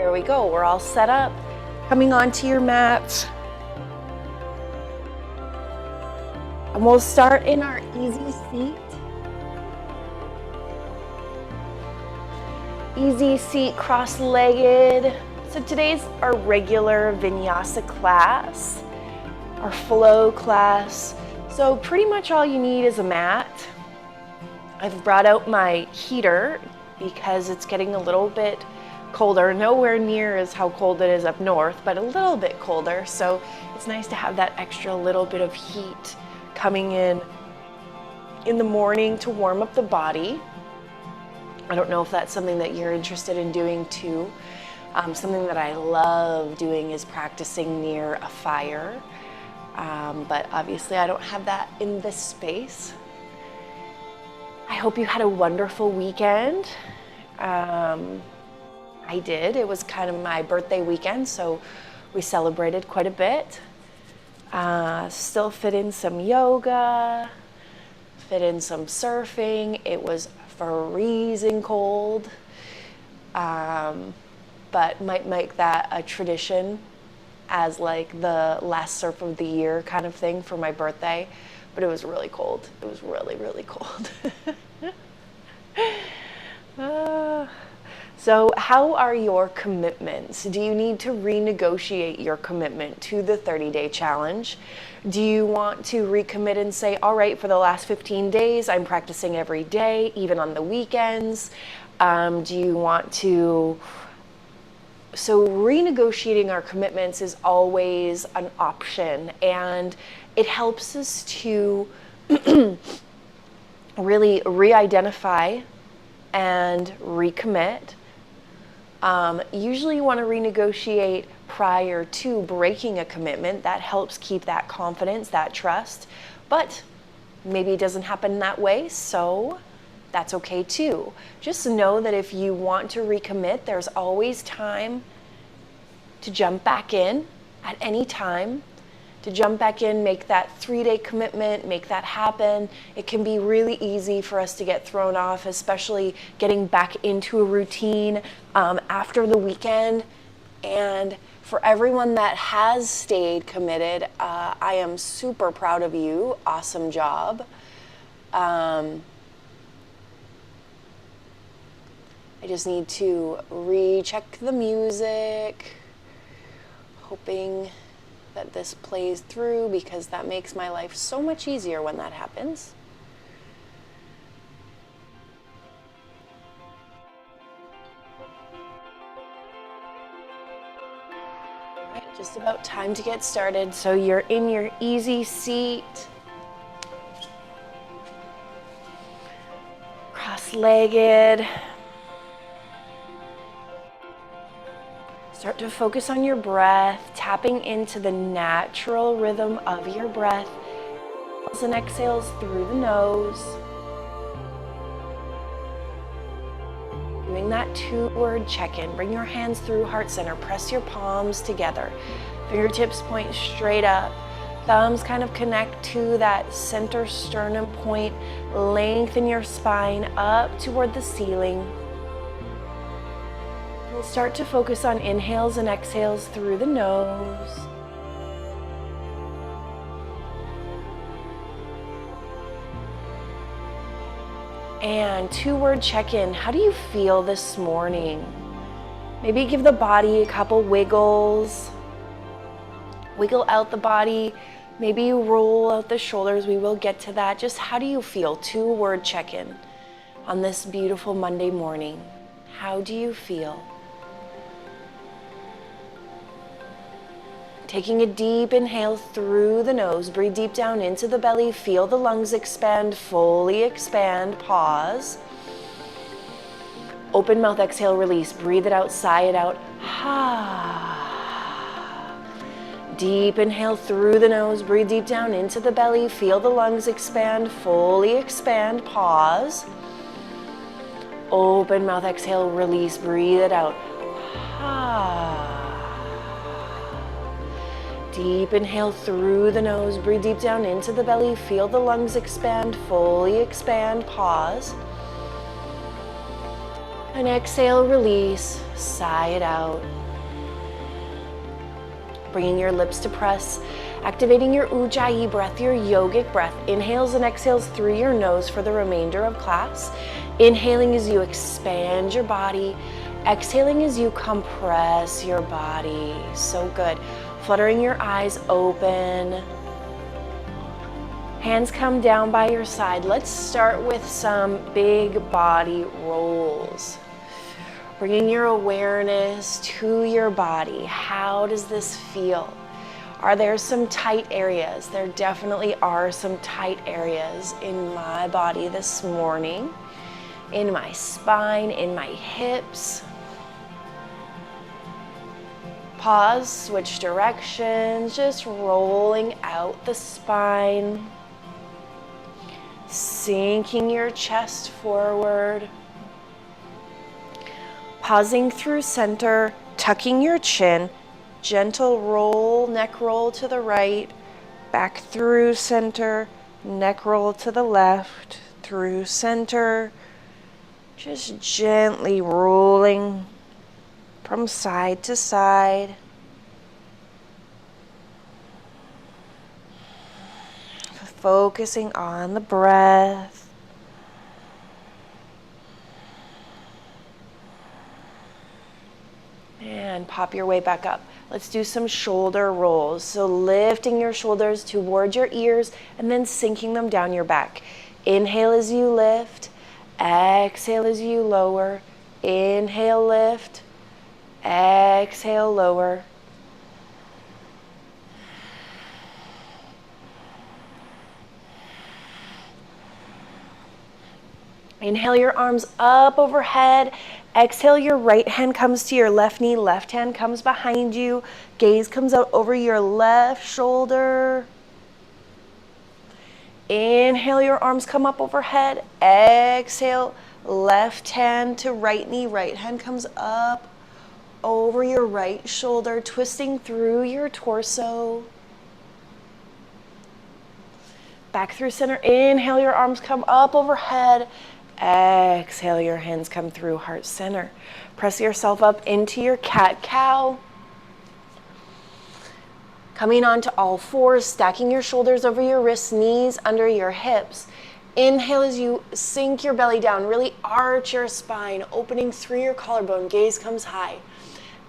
There we go, we're all set up. Coming onto your mat. And we'll start in our easy seat. Easy seat, cross-legged. So today's our regular Vinyasa class, our flow class. So pretty much all you need is a mat. I've brought out my heater because it's getting a little bit colder, nowhere near as how cold it is up north, but a little bit colder. So it's nice to have that extra little bit of heat coming in the morning to warm up the body. I don't know if that's something that you're interested in doing too. Something that I love doing is practicing near a fire, but obviously I don't have that in this space. I hope you had a wonderful weekend. I did. It was kind of my birthday weekend, so we celebrated quite a bit. Still fit in some yoga, fit in some surfing. It was freezing cold, but might make that a tradition as like the last surf of the year kind of thing for my birthday. But it was really cold. It was really, really cold. So how are your commitments? Do you need to renegotiate your commitment to the 30-day challenge? Do you want to recommit and say, all right, for the last 15 days, I'm practicing every day, even on the weekends? Do you want to... So renegotiating our commitments is always an option, and it helps us to really re-identify and recommit. Usually you want to renegotiate prior to breaking a commitment. That helps keep that confidence, that trust, but maybe it doesn't happen that way, so that's okay too. Just know that if you want to recommit, there's always time to jump back in at any time. To jump back in, make that 3-day commitment, make that happen. It can be really easy for us to get thrown off, especially getting back into a routine after the weekend. And for everyone that has stayed committed, I am super proud of you. Awesome job. I just need to recheck the music, hoping that this plays through, because that makes my life so much easier when that happens. All right, just about time to get started. So you're in your easy seat, cross-legged. Start to focus on your breath, tapping into the natural rhythm of your breath. Inhales and exhales through the nose. Doing that 2-word check-in. Bring your hands through heart center. Press your palms together. Fingertips point straight up. Thumbs kind of connect to that center sternum point. Lengthen your spine up toward the ceiling. We'll start to focus on inhales and exhales through the nose. And 2-word check-in. How do you feel this morning? Maybe give the body a couple wiggles. Wiggle out the body. Maybe you roll out the shoulders. We will get to that. Just how do you feel? 2-word check-in on this beautiful Monday morning. How do you feel? Taking a deep inhale through the nose, breathe deep down into the belly, feel the lungs expand, fully expand, pause. Open mouth, exhale, release, breathe it out, sigh it out. Deep inhale through the nose, breathe deep down into the belly, feel the lungs expand, fully expand, pause. Open mouth, exhale, release, breathe it out. Deep inhale through the nose, breathe deep down into the belly, feel the lungs expand, fully expand, pause. And exhale, release, sigh it out. Bringing your lips to press, activating your Ujjayi breath, your yogic breath. Inhales and exhales through your nose for the remainder of class. Inhaling as you expand your body. Exhaling as you compress your body. So good. Fluttering your eyes open. Hands come down by your side. Let's start with some big body rolls. Bringing your awareness to your body. How does this feel? Are there some tight areas? There definitely are some tight areas in my body this morning. In my spine, in my hips. Pause, switch directions, just rolling out the spine. Sinking your chest forward. Pausing through center, tucking your chin, gentle roll, neck roll to the right, back through center, neck roll to the left, through center, just gently rolling from side to side. Focusing on the breath. And pop your way back up. Let's do some shoulder rolls. So lifting your shoulders towards your ears and then sinking them down your back. Inhale as you lift. Exhale as you lower. Inhale, lift. Exhale, lower. Inhale your arms up overhead. Exhale, your right hand comes to your left knee, left hand comes behind you. Gaze comes out over your left shoulder. Inhale, your arms come up overhead. Exhale, left hand to right knee, right hand comes up over your right shoulder, twisting through your torso. Back through center. Inhale, your arms come up overhead. Exhale, your hands come through heart center. Press yourself up into your cat-cow. Coming onto all fours, stacking your shoulders over your wrists, knees under your hips. Inhale as you sink your belly down, really arch your spine, opening through your collarbone, gaze comes high.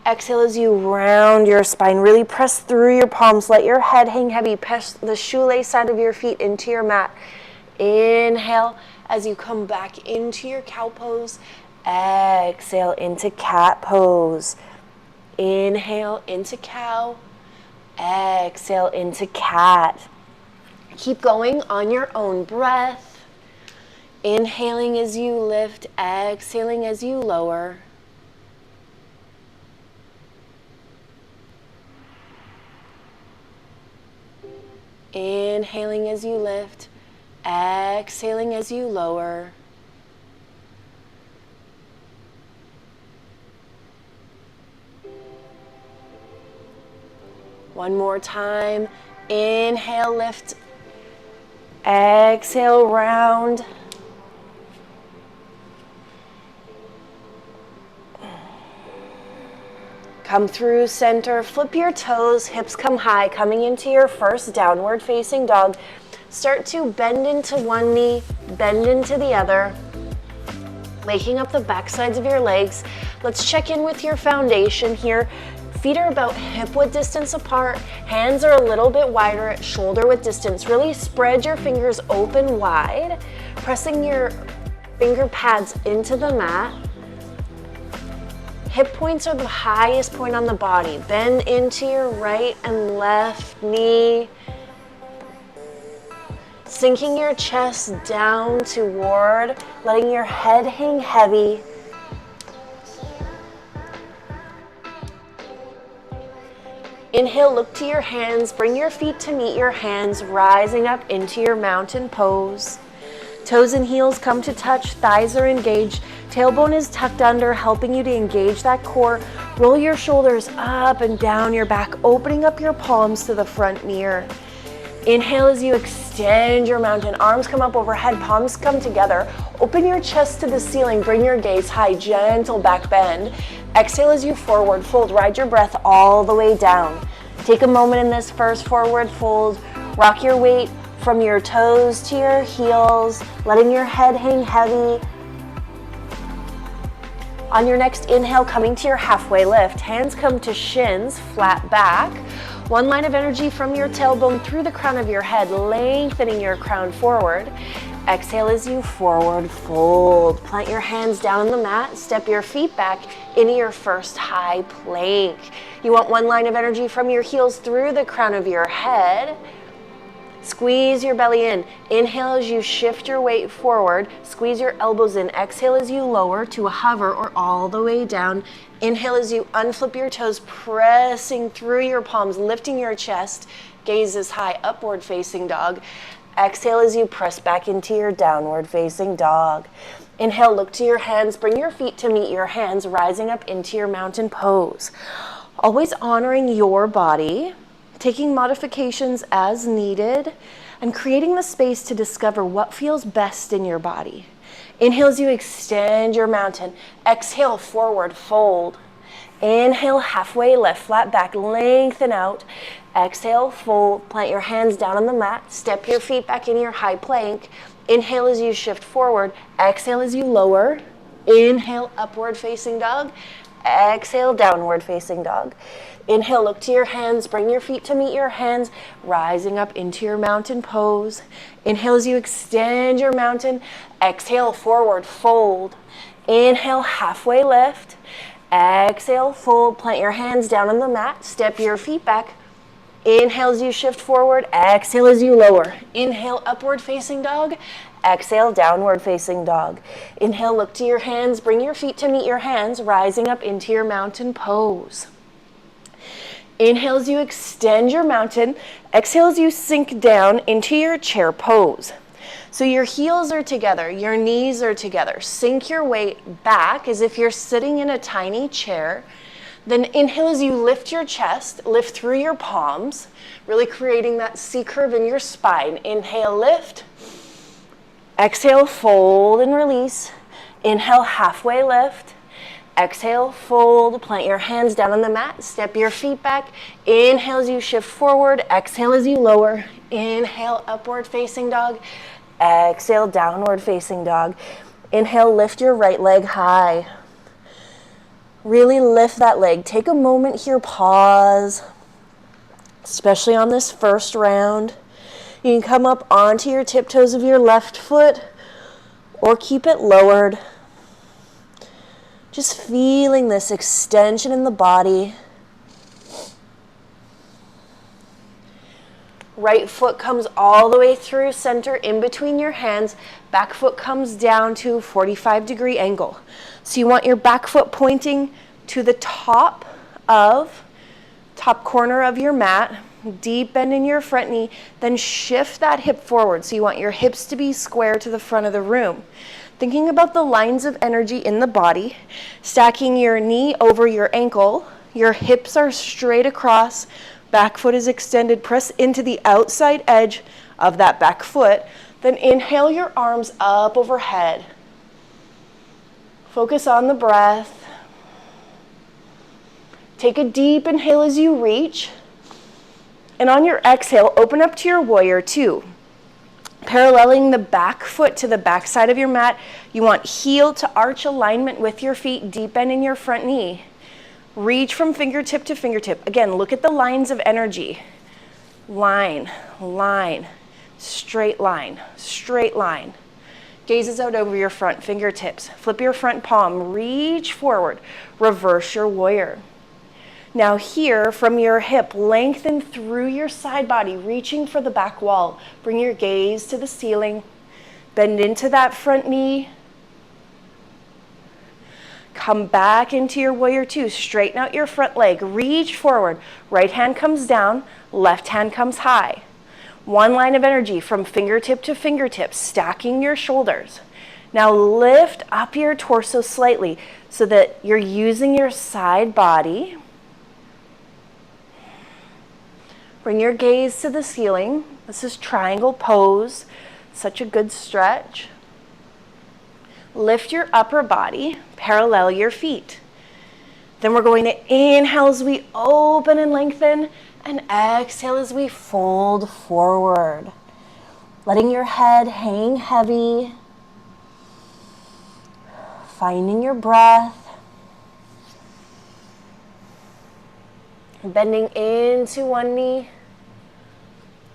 Exhale as you round your spine, really press through your palms, let your head hang heavy, press the shoelace side of your feet into your mat. Inhale as you come back into your cow pose. Exhale into cat pose. Inhale into cow. Exhale into cat. Keep going on your own breath. Inhaling as you lift, exhaling as you lower. Inhaling as you lift, exhaling as you lower. One more time. Inhale, lift. Exhale, round. Come through center, flip your toes, hips come high, coming into your first downward facing dog. Start to bend into one knee, bend into the other, waking up the back sides of your legs. Let's check in with your foundation here. Feet are about hip width distance apart, hands are a little bit wider at shoulder width distance. Really spread your fingers open wide, pressing your finger pads into the mat. Hip points are the highest point on the body. Bend into your right and left knee. Sinking your chest down toward, letting your head hang heavy. Inhale, look to your hands. Bring your feet to meet your hands, rising up into your mountain pose. Toes and heels come to touch, thighs are engaged. Tailbone is tucked under, helping you to engage that core. Roll your shoulders up and down your back, opening up your palms to the front mirror. Inhale as you extend your mountain. Arms come up overhead, palms come together. Open your chest to the ceiling. Bring your gaze high, gentle back bend. Exhale as you forward fold. Ride your breath all the way down. Take a moment in this first forward fold. Rock your weight from your toes to your heels, letting your head hang heavy. On your next inhale, coming to your halfway lift, hands come to shins, flat back. One line of energy from your tailbone through the crown of your head, lengthening your crown forward. Exhale as you forward fold. Plant your hands down on the mat, step your feet back into your first high plank. You want one line of energy from your heels through the crown of your head. Squeeze your belly in. Inhale as you shift your weight forward. Squeeze your elbows in. Exhale as you lower to a hover or all the way down. Inhale as you unflip your toes, pressing through your palms, lifting your chest. Gaze is high, upward facing dog. Exhale as you press back into your downward facing dog. Inhale, look to your hands. Bring your feet to meet your hands, rising up into your mountain pose. Always honoring your body, taking modifications as needed, and creating the space to discover what feels best in your body. Inhale as you extend your mountain. Exhale, forward fold. Inhale, halfway lift, flat back, lengthen out. Exhale, fold. Plant your hands down on the mat. Step your feet back into your high plank. Inhale as you shift forward. Exhale as you lower. Inhale, upward facing dog. Exhale, downward facing dog. Inhale, look to your hands. Bring your feet to meet your hands, rising up into your mountain pose. Inhale as you extend your mountain. Exhale, forward fold. Inhale, halfway lift. Exhale, fold. Plant your hands down on the mat. Step your feet back. Inhale as you shift forward. Exhale as you lower. Inhale, upward facing dog. Exhale, downward facing dog. Inhale, look to your hands. Bring your feet to meet your hands, rising up into your mountain pose. Inhale as you extend your mountain. Exhale as you sink down into your chair pose. So your heels are together, your knees are together. Sink your weight back as if you're sitting in a tiny chair. Then inhale as you lift your chest, lift through your palms, really creating that C curve in your spine. Inhale, lift. Exhale, fold and release. Inhale, halfway lift. Exhale, fold. Plant your hands down on the mat. Step your feet back. Inhale as you shift forward. Exhale as you lower. Inhale, upward facing dog. Exhale, downward facing dog. Inhale, lift your right leg high. Really lift that leg. Take a moment here, pause, especially on this first round. You can come up onto your tiptoes of your left foot or keep it lowered. Just feeling this extension in the body. Right foot comes all the way through center in between your hands. Back foot comes down to a 45-degree angle. So you want your back foot pointing to the top corner of your mat. Deep bend in your front knee. Then shift that hip forward. So you want your hips to be square to the front of the room. Thinking about the lines of energy in the body. Stacking your knee over your ankle. Your hips are straight across. Back foot is extended. Press into the outside edge of that back foot. Then inhale your arms up overhead. Focus on the breath. Take a deep inhale as you reach. And on your exhale, open up to your warrior two. Paralleling the back foot to the back side of your mat. You want heel to arch alignment with your feet. Deep bend in your front knee. Reach from fingertip to fingertip. Again, look at the lines of energy. Line, line, straight line, straight line. Gazes out over your front fingertips. Flip your front palm, reach forward. Reverse your warrior. Now here, from your hip, lengthen through your side body, reaching for the back wall. Bring your gaze to the ceiling. Bend into that front knee. Come back into your warrior two. Straighten out your front leg. Reach forward. Right hand comes down. Left hand comes high. One line of energy from fingertip to fingertip, stacking your shoulders. Now lift up your torso slightly so that you're using your side body. Bring your gaze to the ceiling. This is triangle pose. Such a good stretch. Lift your upper body, parallel your feet. Then we're going to inhale as we open and lengthen, and exhale as we fold forward. Letting your head hang heavy. Finding your breath. Bending into one knee,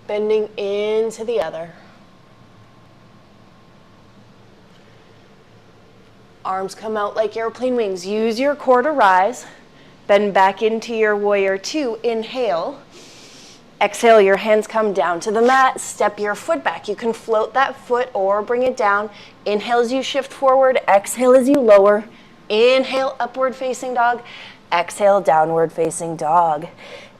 bending into the other. Arms come out like airplane wings. Use your core to rise. Bend back into your warrior two. Inhale. Exhale, your hands come down to the mat. Step your foot back. You can float that foot or bring it down. Inhale as you shift forward. Exhale as you lower. Inhale, upward facing dog. Exhale, downward facing dog.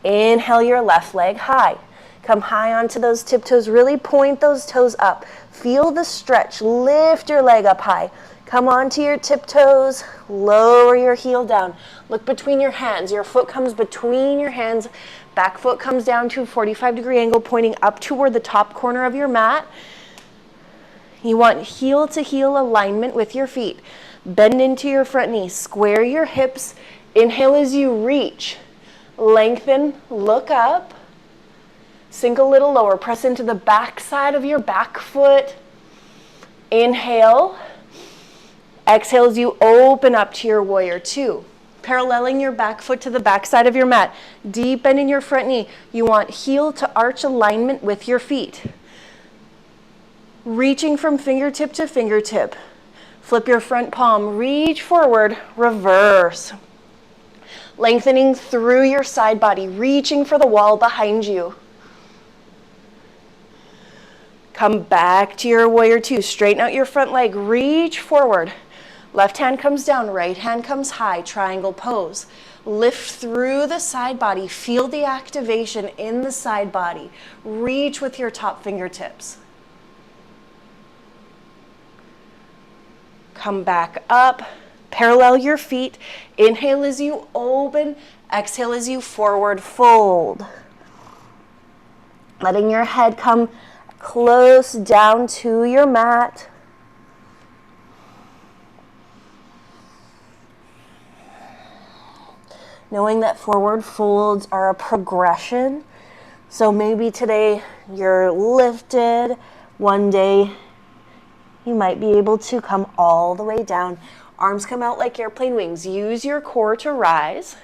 Inhale your left leg high. Come high onto those tiptoes. Really point those toes up. Feel the stretch. Lift your leg up high. Come onto your tiptoes. Lower your heel down. Look between your hands. Your foot comes between your hands. Back foot comes down to a 45-degree angle, pointing up toward the top corner of your mat. You want heel to heel alignment with your feet. Bend into your front knee. Square your hips. Inhale as you reach. Lengthen, look up. Sink a little lower. Press into the back side of your back foot. Inhale. Exhale as you open up to your warrior two. Paralleling your back foot to the back side of your mat. Deep bend in your front knee. You want heel to arch alignment with your feet. Reaching from fingertip to fingertip. Flip your front palm. Reach forward. Reverse. Lengthening through your side body, reaching for the wall behind you. Come back to your warrior two. Straighten out your front leg, reach forward. Left hand comes down, right hand comes high, triangle pose. Lift through the side body, feel the activation in the side body. Reach with your top fingertips. Come back up. Parallel your feet. Inhale as you open. Exhale as you forward fold. Letting your head come close down to your mat. Knowing that forward folds are a progression. So maybe today you're lifted. One day you might be able to come all the way down. Arms come out like airplane wings. Use your core to rise.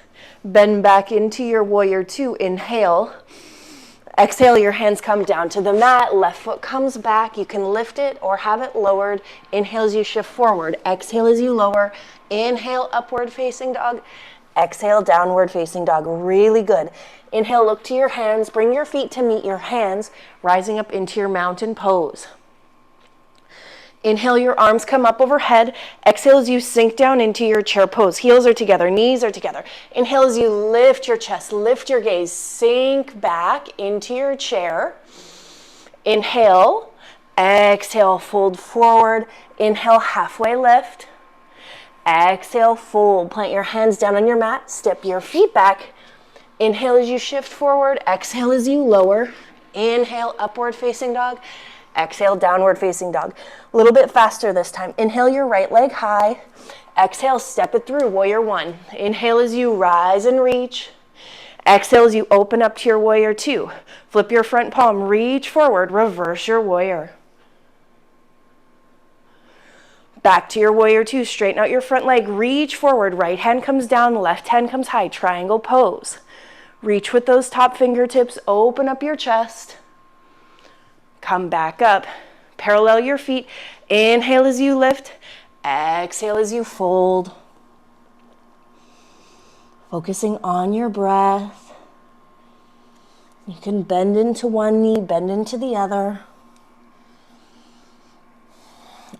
Bend back into your warrior two. Inhale. Exhale, your hands come down to the mat. Left foot comes back. You can lift it or have it lowered. Inhale as you shift forward. Exhale as you lower. Inhale, upward facing dog. Exhale, downward facing dog. Really good. Inhale, look to your hands. Bring your feet to meet your hands, rising up into your mountain pose. Inhale, your arms come up overhead. Exhale as you sink down into your chair pose. Heels are together, knees are together. Inhale as you lift your chest, lift your gaze, sink back into your chair. Inhale, exhale, fold forward. Inhale, halfway lift. Exhale, fold. Plant your hands down on your mat. Step your feet back. Inhale as you shift forward. Exhale as you lower. Inhale, upward facing dog. Exhale, downward facing dog. A little bit faster this time. Inhale your right leg high. Exhale, step it through, warrior one. Inhale as you rise and reach. Exhale as you open up to your warrior two. Flip your front palm, reach forward, reverse your warrior. Back to your warrior two, straighten out your front leg, reach forward, right hand comes down, left hand comes high, triangle pose. Reach with those top fingertips, open up your chest. Come back up, parallel your feet. Inhale as you lift, exhale as you fold. Focusing on your breath. You can bend into one knee, bend into the other.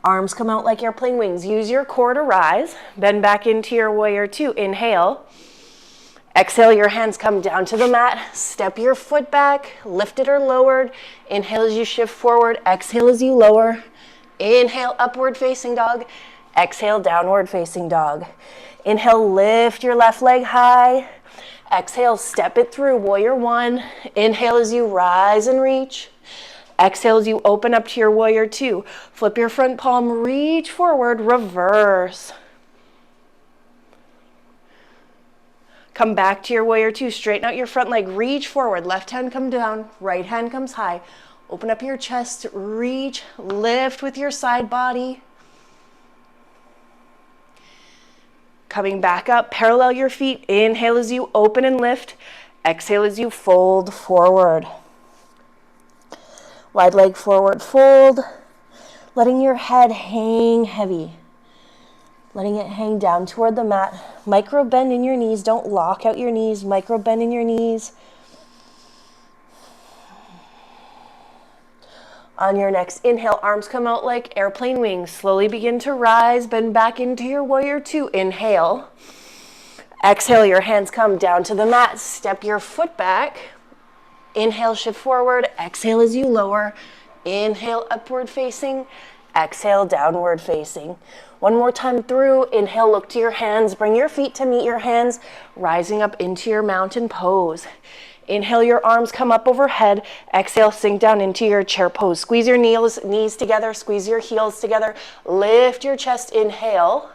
Arms come out like airplane wings. Use your core to rise. Bend back into your warrior two. Inhale. Exhale, your hands come down to the mat. Step your foot back, lift it or lowered. Inhale as you shift forward. Exhale as you lower. Inhale, upward facing dog. Exhale, downward facing dog. Inhale, lift your left leg high. Exhale, step it through, warrior one. Inhale as you rise and reach. Exhale as you open up to your warrior two. Flip your front palm, reach forward, reverse. Come back to your warrior two, straighten out your front leg, reach forward, left hand come down, right hand comes high. Open up your chest, reach, lift with your side body. Coming back up, parallel your feet, inhale as you open and lift, exhale as you fold forward. Wide leg forward fold, letting your head hang heavy. Letting it hang down toward the mat. Micro bend in your knees. Don't lock out your knees. Micro bend in your knees. On your next inhale, arms come out like airplane wings. Slowly begin to rise. Bend back into your warrior two. Inhale. Exhale, your hands come down to the mat. Step your foot back. Inhale, shift forward. Exhale as you lower. Inhale, upward facing. Exhale, downward facing. One more time through. Inhale, look to your hands. Bring your feet to meet your hands, rising up into your mountain pose. Inhale, your arms come up overhead. Exhale, sink down into your chair pose. Squeeze your knees together. Squeeze your heels together. Lift your chest. Inhale.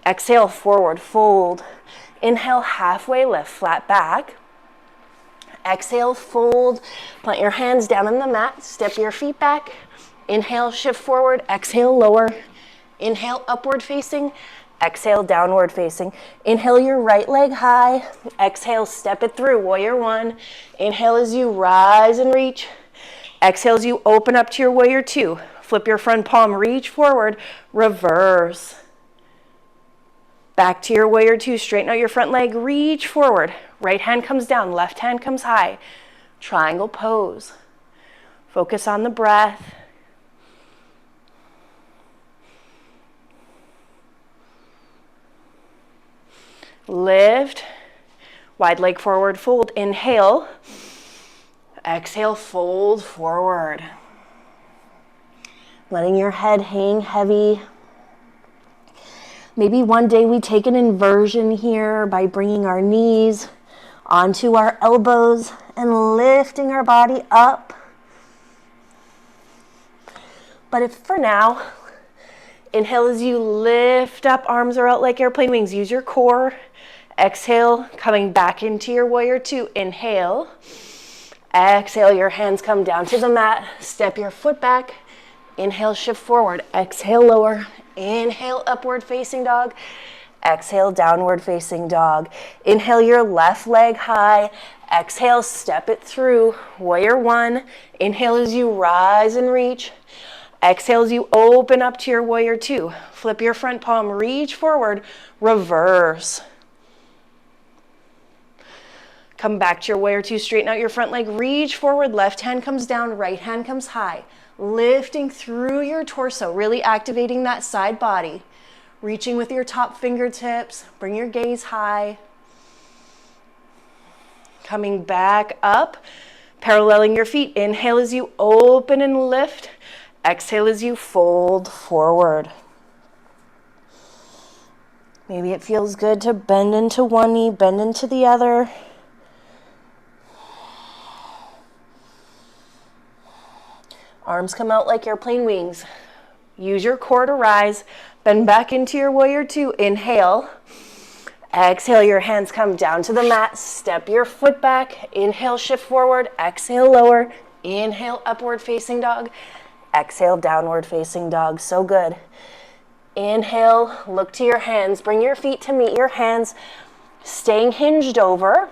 Exhale, forward fold. Inhale, halfway lift, flat back. Exhale, fold. Plant your hands down on the mat. Step your feet back. Inhale, shift forward. Exhale, lower. Inhale, upward facing. Exhale, downward facing. Inhale, your right leg high. Exhale, step it through, warrior one. Inhale as you rise and reach. Exhale as you open up to your warrior two. Flip your front palm, reach forward, reverse. Back to your warrior two, straighten out your front leg, reach forward. Right hand comes down, left hand comes high. Triangle pose. Focus on the breath. Lift, wide leg forward fold, inhale, exhale, fold forward. Letting your head hang heavy. Maybe one day we take an inversion here by bringing our knees onto our elbows and lifting our body up. But if for now, inhale as you lift up, arms are out like airplane wings. Use your core. Exhale, coming back into your warrior two. Inhale. Exhale, your hands come down to the mat. Step your foot back. Inhale, shift forward. Exhale, lower. Inhale, upward facing dog. Exhale, downward facing dog. Inhale, your left leg high. Exhale, step it through. Warrior one. Inhale as you rise and reach. Exhale as you open up to your warrior two. Flip your front palm, reach forward, reverse. Come back to your warrior two, straighten out your front leg, reach forward, left hand comes down, right hand comes high. Lifting through your torso, really activating that side body. Reaching with your top fingertips, bring your gaze high. Coming back up, paralleling your feet. Inhale as you open and lift. Exhale as you fold forward. Maybe it feels good to bend into one knee, bend into the other. Arms come out like airplane wings. Use your core to rise. Bend back into your warrior two. Inhale. Exhale, your hands come down to the mat. Step your foot back. Inhale, shift forward. Exhale, lower. Inhale, upward facing dog. Exhale, downward facing dog. So good. Inhale, look to your hands. Bring your feet to meet your hands. Staying hinged over.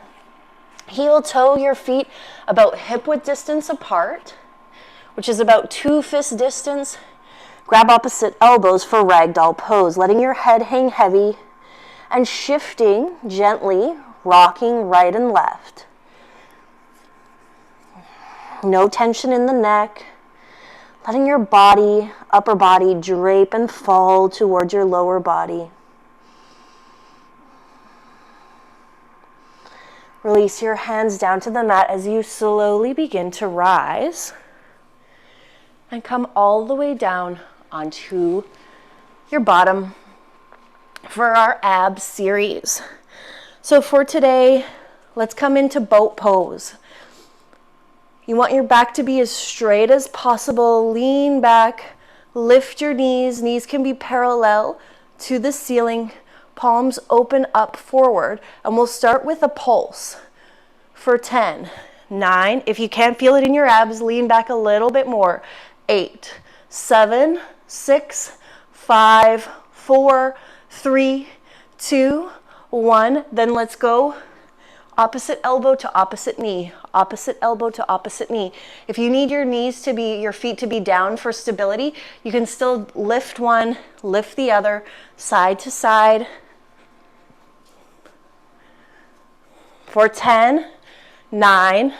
Heel toe your feet about hip width distance apart, which is about 2 fist distance. Grab opposite elbows for ragdoll pose, letting your head hang heavy and shifting gently, rocking right and left. No tension in the neck. Letting your body, upper body, drape and fall towards your lower body. Release your hands down to the mat as you slowly begin to rise and come all the way down onto your bottom for our abs series. So for today, let's come into boat pose. You want your back to be as straight as possible. Lean back, lift your knees. Knees can be parallel to the ceiling. Palms open up forward. And we'll start with a pulse for 10, 9. If you can't feel it in your abs, lean back a little bit more. 8, 7, 6, 5, 4, 3, 2, 1. Then let's go opposite elbow to opposite knee, opposite elbow to opposite knee. If you need your feet to be down for stability, you can still lift one, lift the other, side to side. For 10, 9,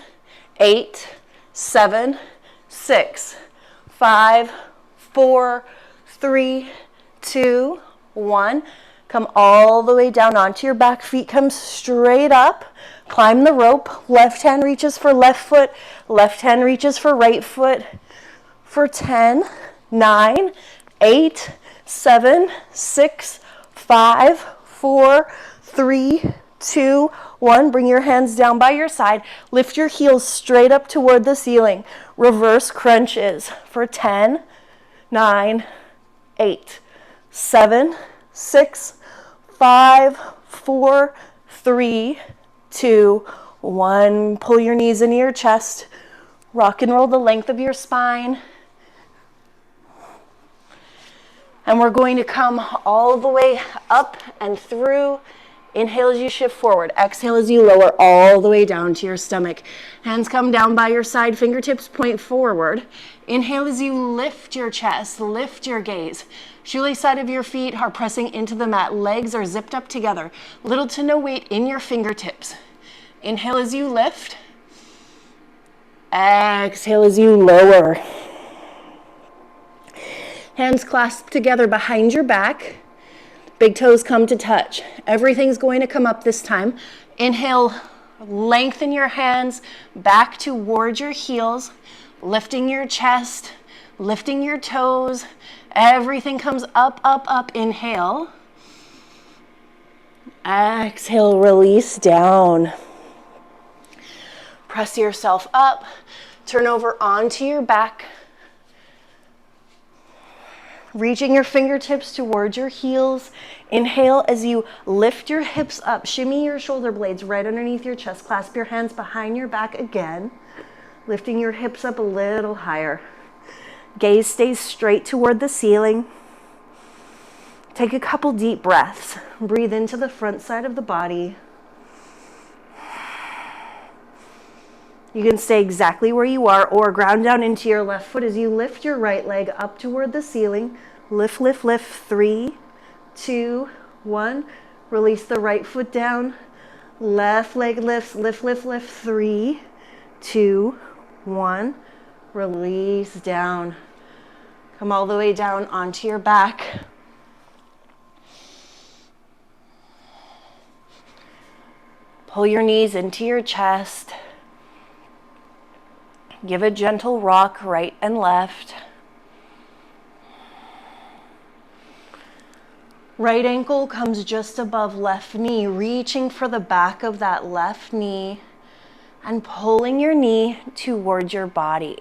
8, 7, 6, 5, 4, 3, 2, 1. Come all the way down onto your back. Feet come straight up. Climb the rope. Left hand reaches for left foot. Left hand reaches for right foot. For 10, 9, 8, 7, 6, 5, 4, 3, 2, 1. Bring your hands down by your side. Lift your heels straight up toward the ceiling. Reverse crunches for 10, 9, 8, 7, 6, 5, 4, 3, 2, 1. Pull your knees into your chest. Rock and roll the length of your spine. And we're going to come all the way up and through. Inhale as you shift forward. Exhale as you lower all the way down to your stomach. Hands come down by your side. Fingertips point forward. Inhale as you lift your chest. Lift your gaze. Shoelace side of your feet are pressing into the mat. Legs are zipped up together. Little to no weight in your fingertips. Inhale as you lift. Exhale as you lower. Hands clasped together behind your back. Big toes come to touch. Everything's going to come up this time. Inhale, lengthen your hands back towards your heels, lifting your chest, lifting your toes. Everything comes up, up, up. Inhale. Exhale, release down. Press yourself up. Turn over onto your back. Reaching your fingertips towards your heels. Inhale as you lift your hips up. Shimmy your shoulder blades right underneath your chest. Clasp your hands behind your back again. Lifting your hips up a little higher. Gaze stays straight toward the ceiling. Take a couple deep breaths. Breathe into the front side of the body. You can stay exactly where you are or ground down into your left foot as you lift your right leg up toward the ceiling. Lift, lift, lift. 3, 2, 1. Release the right foot down. Left leg lifts. Lift, lift, lift. 3, 2, 1. Release down. Come all the way down onto your back. Pull your knees into your chest. Give a gentle rock right and left. Right ankle comes just above left knee, reaching for the back of that left knee and pulling your knee towards your body.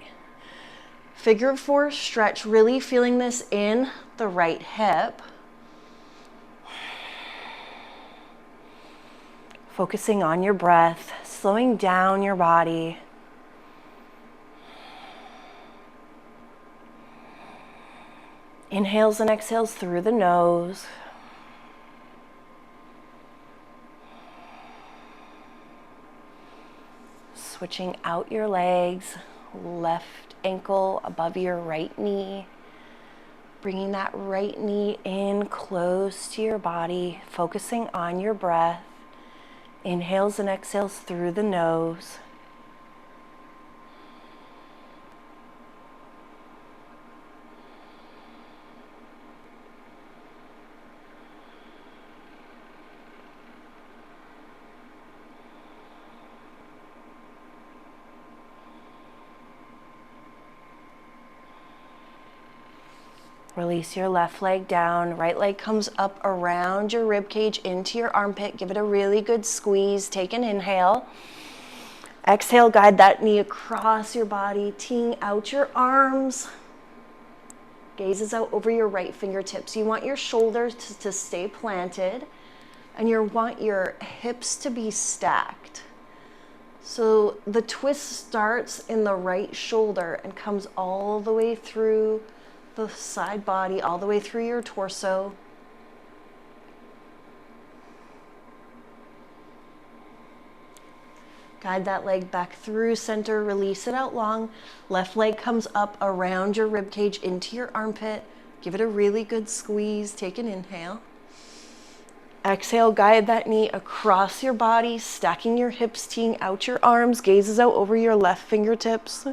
Figure 4 stretch, really feeling this in the right hip. Focusing on your breath, slowing down your body. Inhales and exhales through the nose. Switching out your legs, left ankle above your right knee. Bringing that right knee in close to your body, focusing on your breath. Inhales and exhales through the nose. Release your left leg down. Right leg comes up around your rib cage into your armpit. Give it a really good squeeze. Take an inhale. Exhale, guide that knee across your body, teeing out your arms. Gazes out over your right fingertips. You want your shoulders to stay planted, and you want your hips to be stacked. So the twist starts in the right shoulder and comes all the way through the side body, all the way through your torso. Guide that leg back through center, release it out long. Left leg comes up around your rib cage into your armpit. Give it a really good squeeze. Take an inhale. Exhale, guide that knee across your body, stacking your hips, teeing out your arms, gazes out over your left fingertips.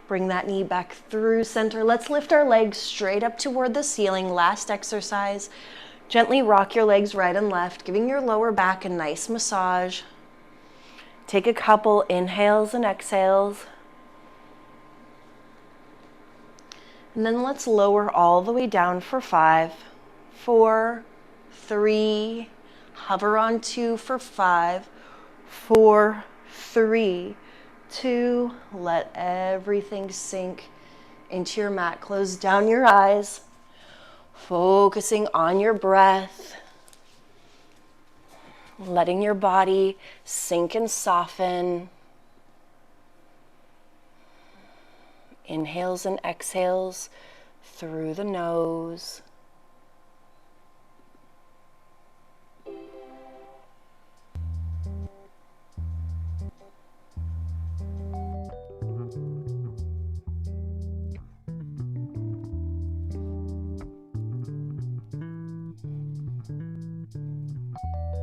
Bring that knee back through center. Let's lift our legs straight up toward the ceiling. Last exercise. Gently rock your legs right and left, giving your lower back a nice massage. Take a couple inhales and exhales. And then let's lower all the way down for 5, 4, 3, hover on 2 for 5, 4, 3, 2, let everything sink into your mat. Close down your eyes, focusing on your breath, letting your body sink and soften. Inhales and exhales through the nose.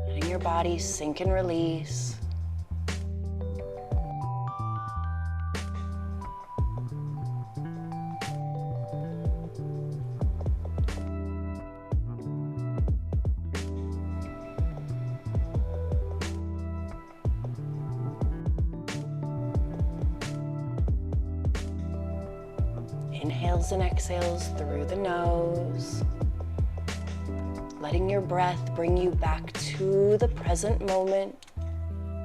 Letting your body sink and release. Inhales and exhales through the nose. Letting your breath bring you back to the present moment.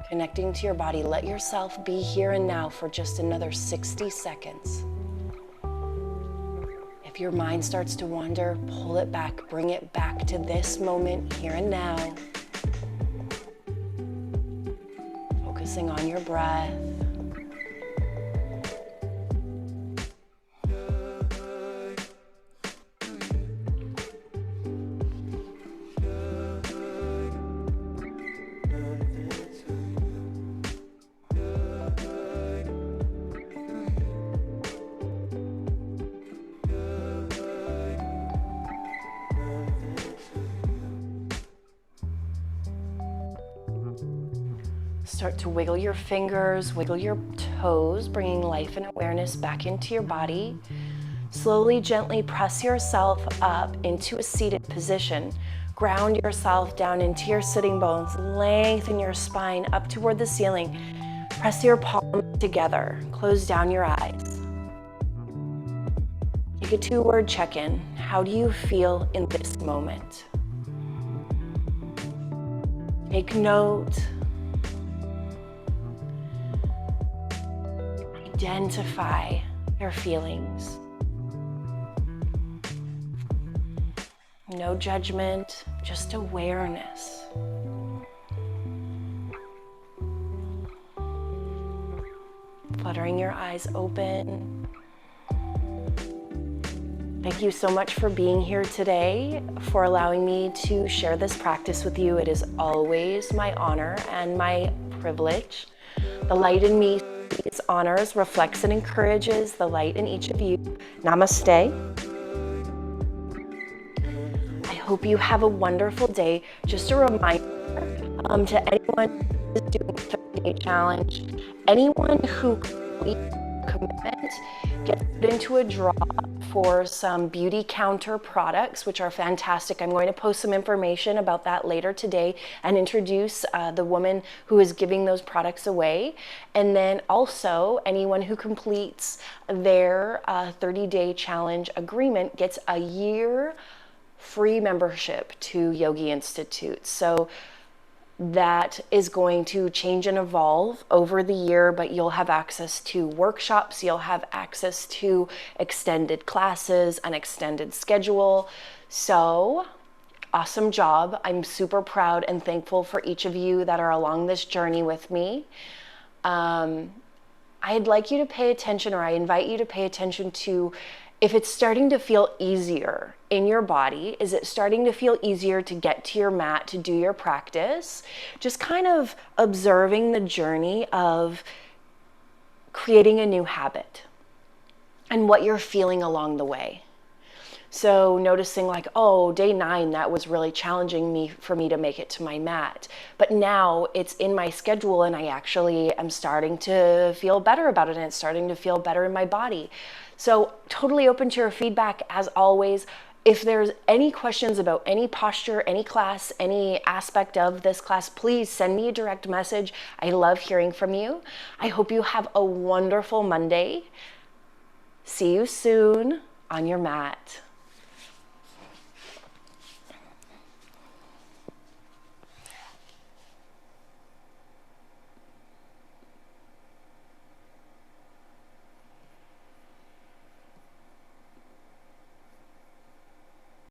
Connecting to your body. Let yourself be here and now for just another 60 seconds. If your mind starts to wander, pull it back. Bring it back to this moment, here and now. Focusing on your breath. Start to wiggle your fingers, wiggle your toes, bringing life and awareness back into your body. Slowly, gently press yourself up into a seated position. Ground yourself down into your sitting bones. Lengthen your spine up toward the ceiling. Press your palms together. Close down your eyes. Take a 2-word check-in. How do you feel in this moment? Take note. Identify your feelings. No judgment, just awareness. Fluttering your eyes open. Thank you so much for being here today, for allowing me to share this practice with you. It is always my honor and my privilege. The light in me honors, reflects, and encourages the light in each of you. Namaste. I hope you have a wonderful day. Just a reminder to anyone who is doing the 30-day challenge, anyone who completes commitment gets put into a draw for some beauty counter products, which are fantastic. I'm going to post some information about that later today and introduce the woman who is giving those products away. And then also anyone who completes their 30-day challenge agreement gets a year free membership to Yogi Institute. So that is going to change and evolve over the year, but you'll have access to workshops, you'll have access to extended classes, an extended schedule. So awesome job. I'm super proud and thankful for each of you that are along this journey with me. I'd like you to pay attention, or I invite you to pay attention to if it's starting to feel easier in your body. Is it starting to feel easier to get to your mat, to do your practice? Just kind of observing the journey of creating a new habit and what you're feeling along the way. So noticing like, oh, day 9, that was really challenging for me to make it to my mat. But now it's in my schedule and I actually am starting to feel better about it, and it's starting to feel better in my body. So totally open to your feedback as always. If there's any questions about any posture, any class, any aspect of this class, please send me a direct message. I love hearing from you. I hope you have a wonderful Monday. See you soon on your mat.